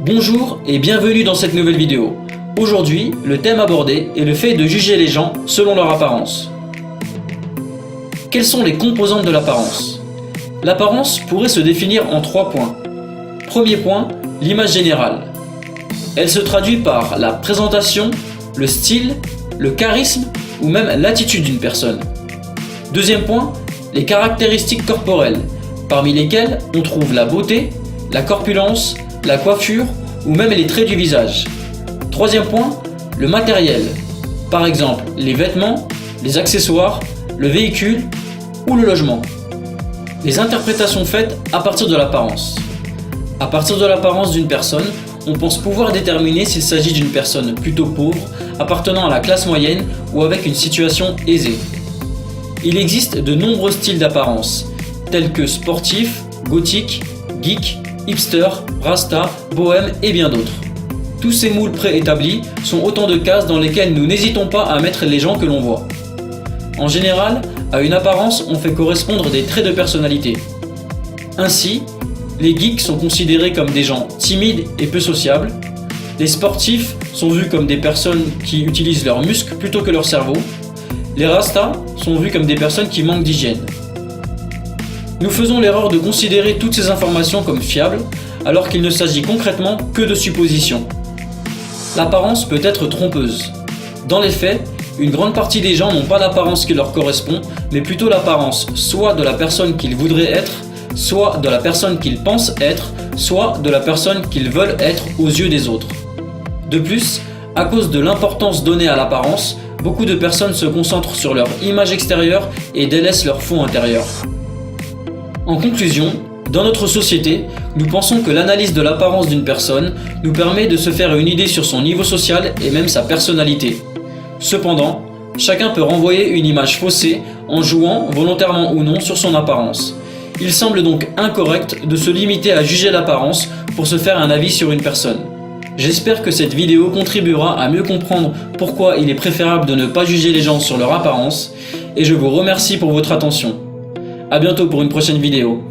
Bonjour et bienvenue dans cette nouvelle vidéo. Aujourd'hui, le thème abordé est le fait de juger les gens selon leur apparence. Quelles sont les composantes de l'apparence? L'apparence pourrait se définir en 3 points. Premier point, l'image générale. Elle se traduit par la présentation, le style, le charisme ou même l'attitude d'une personne. Deuxième point, les caractéristiques corporelles, parmi lesquelles on trouve la beauté, la corpulence, la coiffure ou même les traits du visage. Troisième point, le matériel, par exemple les vêtements, les accessoires, le véhicule ou le logement. Les interprétations faites à partir de l'apparence. À partir de l'apparence d'une personne, on pense pouvoir déterminer s'il s'agit d'une personne plutôt pauvre, appartenant à la classe moyenne ou avec une situation aisée. Il existe de nombreux styles d'apparence, tels que sportif, gothique, geek, hipster, rasta, bohème et bien d'autres. Tous ces moules préétablis sont autant de cases dans lesquelles nous n'hésitons pas à mettre les gens que l'on voit. En général, à une apparence, on fait correspondre des traits de personnalité. Ainsi, les geeks sont considérés comme des gens timides et peu sociables. Les sportifs sont vus comme des personnes qui utilisent leurs muscles plutôt que leur cerveau. Les rastas sont vus comme des personnes qui manquent d'hygiène. Nous faisons l'erreur de considérer toutes ces informations comme fiables, alors qu'il ne s'agit concrètement que de suppositions. L'apparence peut être trompeuse. Dans les faits, une grande partie des gens n'ont pas l'apparence qui leur correspond, mais plutôt l'apparence soit de la personne qu'ils voudraient être, soit de la personne qu'ils pensent être, soit de la personne qu'ils veulent être aux yeux des autres. De plus, à cause de l'importance donnée à l'apparence, beaucoup de personnes se concentrent sur leur image extérieure et délaissent leur fond intérieur. En conclusion, dans notre société, nous pensons que l'analyse de l'apparence d'une personne nous permet de se faire une idée sur son niveau social et même sa personnalité. Cependant, chacun peut renvoyer une image faussée en jouant, volontairement ou non, sur son apparence. Il semble donc incorrect de se limiter à juger l'apparence pour se faire un avis sur une personne. J'espère que cette vidéo contribuera à mieux comprendre pourquoi il est préférable de ne pas juger les gens sur leur apparence et je vous remercie pour votre attention. A bientôt pour une prochaine vidéo.